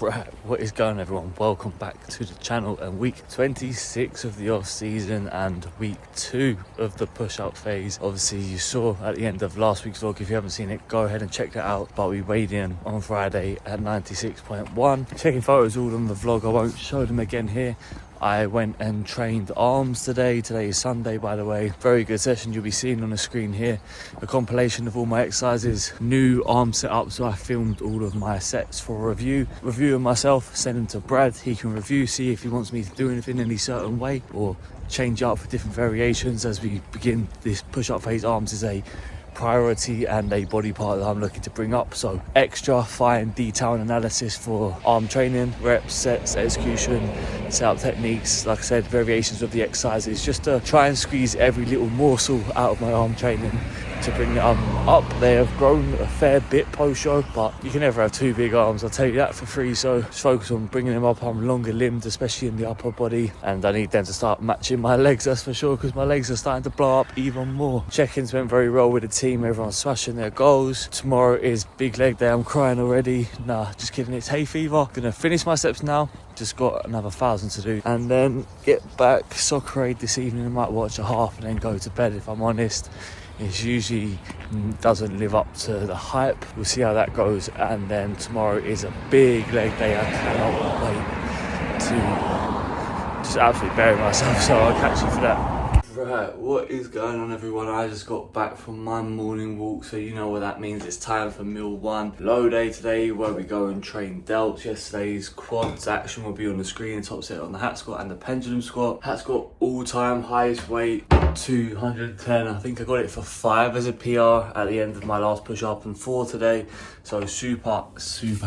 Right, what is going on, everyone? Welcome back to the channel and week 26 of the off season and week 2 of the push up phase. Obviously you saw at the end of last week's vlog. If you haven't seen it, go ahead and check that out. But we weighed in on Friday at 96.1. Checking photos all on the vlog, I won't show them again here. I went and trained arms today. Today is Sunday, by the way. Very good session. You'll be seeing on the screen here a compilation of all my exercises, new arm setup. So I filmed all of my sets for reviewing myself, send them to Brad. He can review, see if he wants me to do anything in any certain way or change up for different variations as we begin this push-up phase. Arms is a priority and a body part that I'm looking to bring up, so extra fine detail and analysis for arm training, reps, sets, execution, setup techniques, like I said, variations of the exercises, just to try and squeeze every little morsel out of my arm training to bring it up. They have grown a fair bit post-show, but you can never have too big arms, I'll tell you that for free. So just focus on bringing them up. I'm longer limbed, especially in the upper body, and I need them to start matching my legs, that's for sure, because my legs are starting to blow up even more. Check-ins went very well with the team, everyone's smashing their goals. Tomorrow is big leg day. I'm crying already. Nah, just kidding, it's hay fever. Gonna finish my steps now, just got another 1,000 to do, and then get back soccer aid this evening. I might watch a half and then go to bed, if I'm honest. It usually doesn't live up to the hype. We'll see how that goes. And then tomorrow is a big leg day. I cannot wait to just absolutely bury myself. So I'll catch you for that. Right, what is going on, everyone? I just got back from my morning walk, so you know what that means. It's time for meal one. Low day today, where we go and train delts. Yesterday's quads action will be on the screen. Top set on the hat squat and the pendulum squat. Hat squat all-time highest weight, 210. I think I got it for 5 as a PR at the end of my last push-up, and 4 today. So super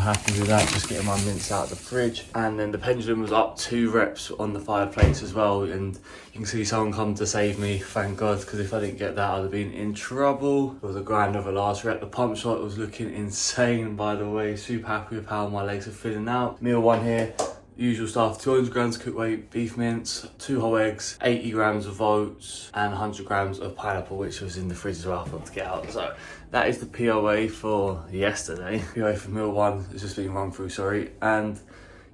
happy with that. Just getting my mints out of the fridge. And then the pendulum was up 2 reps on the 5 plates as well, and you can see someone come to save me, thank God, because if I didn't get that, I'd have been in trouble. It was a grind of a last rep. The pump shot was looking insane, by the way. Super happy with how my legs are filling out. Meal one here, usual stuff: 200 grams cooked weight, beef mince, 2 whole eggs, 80 grams of oats, and 100 grams of pineapple, which was in the fridge as well, I forgot to get out. So that is the POA for yesterday. POA for meal one has just been run through, sorry. And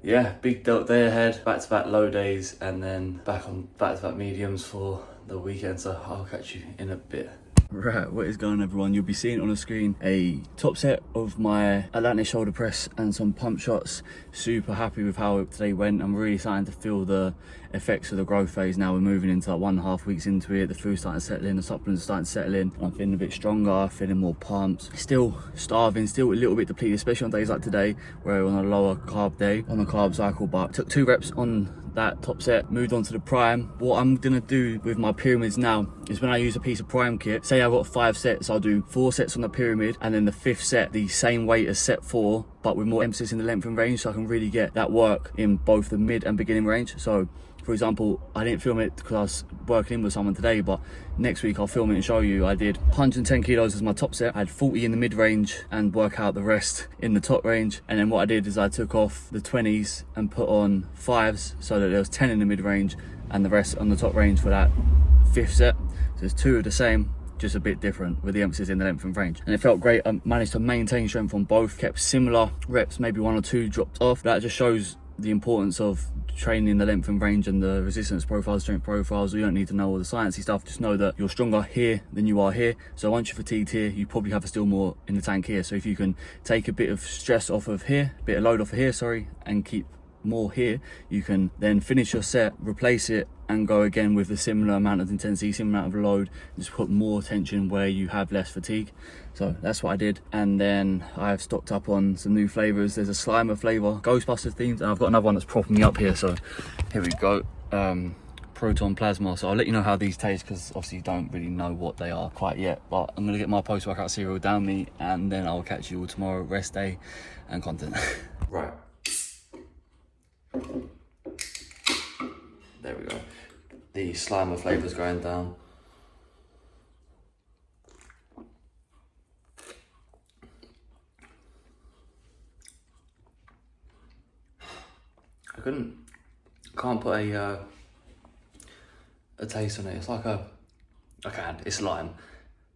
yeah, big delt day ahead, back-to-back low days, and then back on back-to-back mediums for the weekend. So I'll catch you in a bit. Right, what is going on, everyone? You'll be seeing on the screen a top set of my Atlantic shoulder press and some pump shots. Super happy with how today went. I'm really starting to feel the effects of the growth phase now. We're moving into like 1.5 weeks into it. The food's starting to settle in, the supplements are starting to settle in. I'm feeling a bit stronger, feeling more pumped. Still starving, still a little bit depleted, especially on days like today, where we're on a lower carb day, on the carb cycle. But took 2 reps on that top set, moved on to the prime. What I'm gonna do with my pyramids now is, when I use a piece of prime kit, say I've got 5 sets, I'll do 4 sets on the pyramid, and then the 5th set the same weight as set 4, but with more emphasis in the length and range, so I can really get that work in both the mid and beginning range. So for example, I didn't film it because I was working in with someone today, but next week I'll film it and show you. I did 110 kilos as my top set. I had 40 in the mid range and work out the rest in the top range. And then what I did is I took off the 20s and put on 5s, so that there was 10 in the mid range and the rest on the top range for that 5th set. So there's 2 of the same, just a bit different with the emphasis in the length and range. And it felt great. I managed to maintain strength on both, kept similar reps, maybe 1 or 2 dropped off. That just shows the importance of training the length and range and the resistance profiles, strength profiles. You don't need to know all the sciencey stuff, just know that you're stronger here than you are here. So once you're fatigued here, you probably have still more in the tank here. So if you can take a bit of stress off of here, a bit of load off of here, sorry, and keep more here, you can then finish your set, replace it, and go again with a similar amount of intensity, similar amount of load, just put more tension where you have less fatigue. So that's what I did. And then I've stocked up on some new flavors. There's a Slimer flavor, Ghostbusters themed, and I've got another one that's propping me up here. So here we go. Proton plasma. So I'll let you know how these taste, because obviously you don't really know what they are quite yet. But I'm gonna get my post-workout cereal down me, and then I'll catch you all tomorrow, rest day and content. Right. There we go. The Slimer flavour's going down. Can't put a taste on it. It's like it's lime.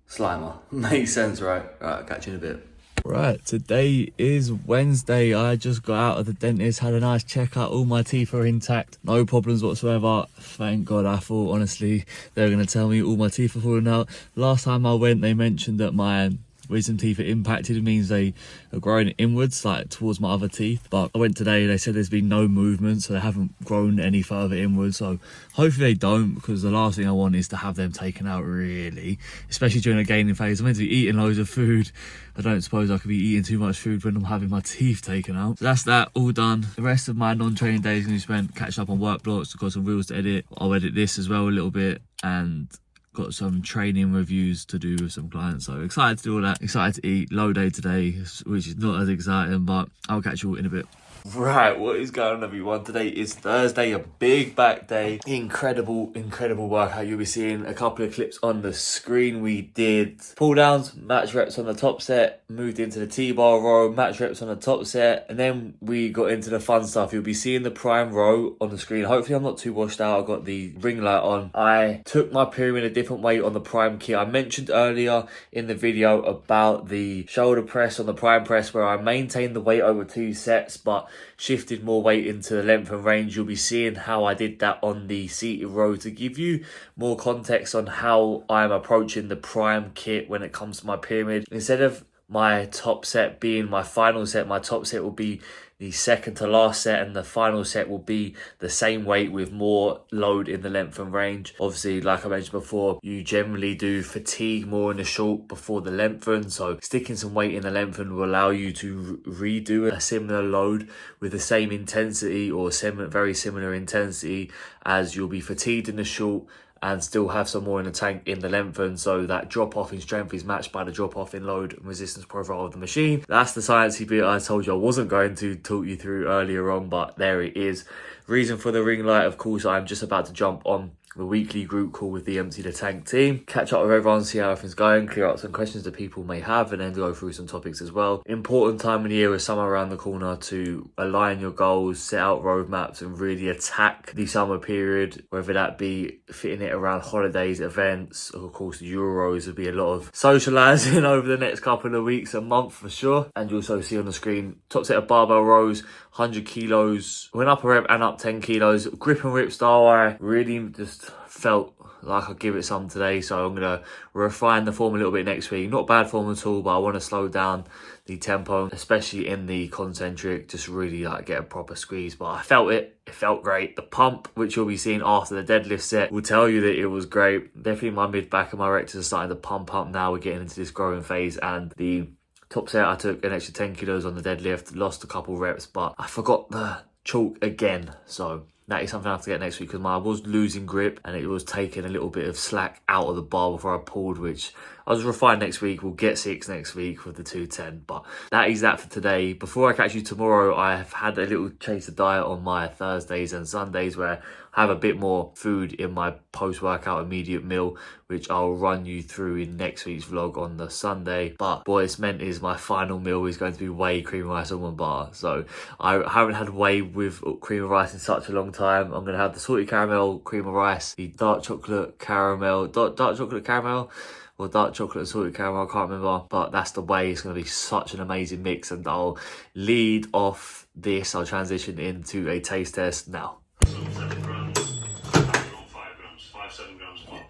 Slimer. Makes sense, right? Right, I'll catch you in a bit. Right, today is Wednesday. I just got out of the dentist, had a nice checkup. All my teeth are intact, no problems whatsoever. Thank God. I thought, honestly, they were going to tell me all my teeth are falling out. Last time I went, they mentioned that my wisdom teeth are impacted. It means they are growing inwards, like towards my other teeth. But I went today, they said there's been no movement, so they haven't grown any further inwards. So hopefully they don't, because the last thing I want is to have them taken out, really, especially during a gaining phase. I'm meant to be eating loads of food. I don't suppose I could be eating too much food when I'm having my teeth taken out. So that's that, all done. The rest of my non-training days is going to be spent catching up on work blocks. I've got some reels to edit. I'll edit this as well a little bit, and got some training reviews to do with some clients. So excited to do all that. Excited to eat. Low day today, which is not as exciting, but I'll catch you all in a bit. Right, what is going on, everyone? Today is Thursday, a big back day. Incredible workout. You'll be seeing a couple of clips on the screen. We did pull downs, match reps on the top set, moved into the T-bar row, match reps on the top set, and then we got into the fun stuff. You'll be seeing the prime row on the screen. Hopefully I'm not too washed out. I've got the ring light on. I took my pyramid a different way on the prime kit. I mentioned earlier in the video about the shoulder press on the prime press, where I maintained the weight over 2 sets, but shifted more weight into the length and range. You'll be seeing how I did that on the seated row to give you more context on how I'm approaching the prime kit when it comes to my pyramid. Instead of my top set being my final set, my top set will be the second to last set, and the final set will be the same weight with more load in the length and range. Obviously, like I mentioned before, you generally do fatigue more in the short before the lengthen, so sticking some weight in the lengthen will allow you to redo a similar load with the same intensity, or very similar intensity, as you'll be fatigued in the short and still have some more in the tank in the lengthen, so that drop off in strength is matched by the drop off in load and resistance profile of the machine. That's the sciencey bit I told you I wasn't going to talk you through earlier on, but there it is. Reason for the ring light, of course, I'm just about to jump on the weekly group call with the Empty the Tank team, catch up with everyone, see how everything's going, clear up some questions that people may have, and then go through some topics as well. Important time of the year with summer around the corner to align your goals, set out roadmaps, and really attack the summer period, whether that be fitting it around holidays, events, or of course the Euros. Will be a lot of socialising over the next couple of weeks, a month for sure. And you also see on the screen, top set of barbell rows, 100 kilos, went up a rep and up 10 kilos, grip and rip style. I really just felt like I'll give it some today, so I'm going to refine the form a little bit next week. Not bad form at all, but I want to slow down the tempo, especially in the concentric, just really like get a proper squeeze. But I felt it felt great. The pump, which you'll be seeing after the deadlift set, will tell you that it was great. Definitely my mid back and my rectors are starting to pump up now. We're getting into this growing phase, and the top set I took an extra 10 kilos on the deadlift, lost a couple reps, but I forgot the chalk again, so that is something I have to get next week, because I was losing grip and it was taking a little bit of slack out of the bar before I pulled, which I was refined next week. We'll get 6 next week with the 210, but that is that for today. Before I catch you tomorrow, I have had a little chase of diet on my Thursdays and Sundays, where I have a bit more food in my post-workout immediate meal, which I'll run you through in next week's vlog on the Sunday. But what it's meant is my final meal is going to be whey, cream of rice, almond bar. So I haven't had whey with cream of rice in such a long time. I'm going to have the salty caramel cream of rice, the dark chocolate caramel, or dark chocolate and salted caramel, I can't remember, but that's the way. It's going to be such an amazing mix, and I'll lead off this. I'll transition into a taste test now. 7 grams, 5 grams, 5-7 grams pop,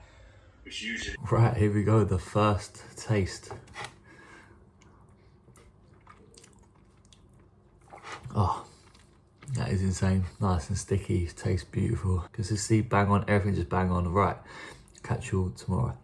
which usually... Right, here we go, the first taste. Oh, that is insane. Nice and sticky, tastes beautiful. Consistency bang on, everything just bang on. Right, catch you all tomorrow.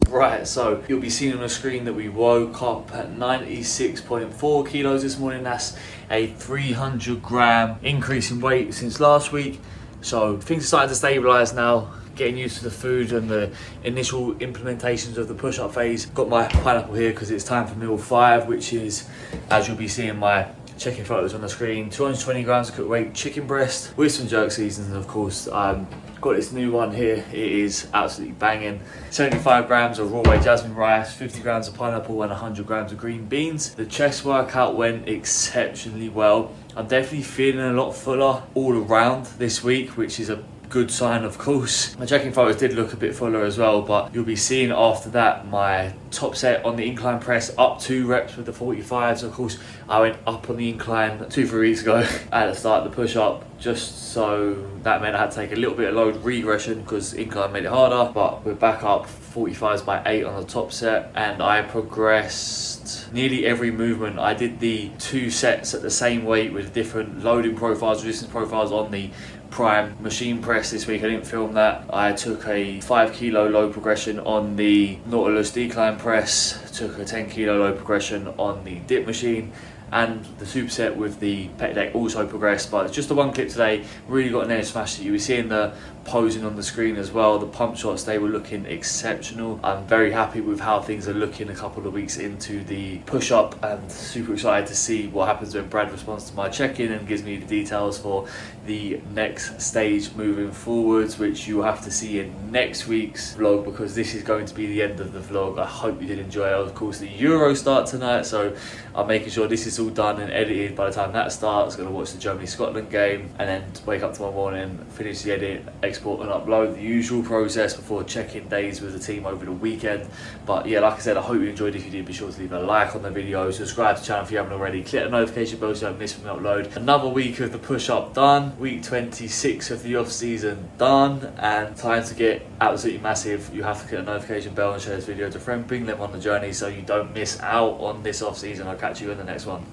Right, so you'll be seeing on the screen that we woke up at 96.4 kilos this morning. That's a 300 gram increase in weight since last week. So things are starting to stabilize now, getting used to the food and the initial implementations of the push-up phase. Got my pineapple here because it's time for meal 5, which is, as you'll be seeing my checking photos on the screen, 220 grams of cooked weight chicken breast with some jerk seasons, and of course got this new one here. It is absolutely banging. 75 grams of raw whey jasmine rice, 50 grams of pineapple, and 100 grams of green beans. The chest workout went exceptionally well. I'm definitely feeling a lot fuller all around this week, which is a good sign, of course. My checking photos did look a bit fuller as well, but you'll be seeing after that my top set on the incline press, up 2 reps with the 45s. Of course, I went up on the incline 2-3 weeks ago at the start of the push-up, just so that meant I had to take a little bit of load regression because incline made it harder. But we're back up 45s by 8 on the top set, and I progressed nearly every movement. I did the 2 sets at the same weight with different loading profiles, resistance profiles on the prime machine press this week. I didn't film that. I took a 5 kilo load progression on the Nautilus decline press, took a 10 kilo load progression on the dip machine, and the superset with the pec deck also progressed. But it's just the one clip today, really got in there and smashed it. You were seeing the posing on the screen as well, the pump shots, they were looking exceptional. I'm very happy with how things are looking a couple of weeks into the push up, and super excited to see what happens when Brad responds to my check-in and gives me the details for the next stage moving forwards, which you'll have to see in next week's vlog, because this is going to be the end of the vlog. I hope you did enjoy it. Of course, the Euro start tonight, so I'm making sure this is all done and edited by the time that starts. Going to watch the Germany-Scotland game and then wake up tomorrow morning, finish the edit, export and upload, the usual process before check-in days with the team over the weekend. But yeah, like I said, I hope you enjoyed. If you did, be sure to leave a like on the video, subscribe to the channel if you haven't already, click the notification bell so you don't miss when we upload. Another week of the push-up done, week 26 of the off-season done, and time to get absolutely massive. You have to click the notification bell and share this video to a friend, bring them on the journey so you don't miss out on this off-season. I'll catch you in the next one.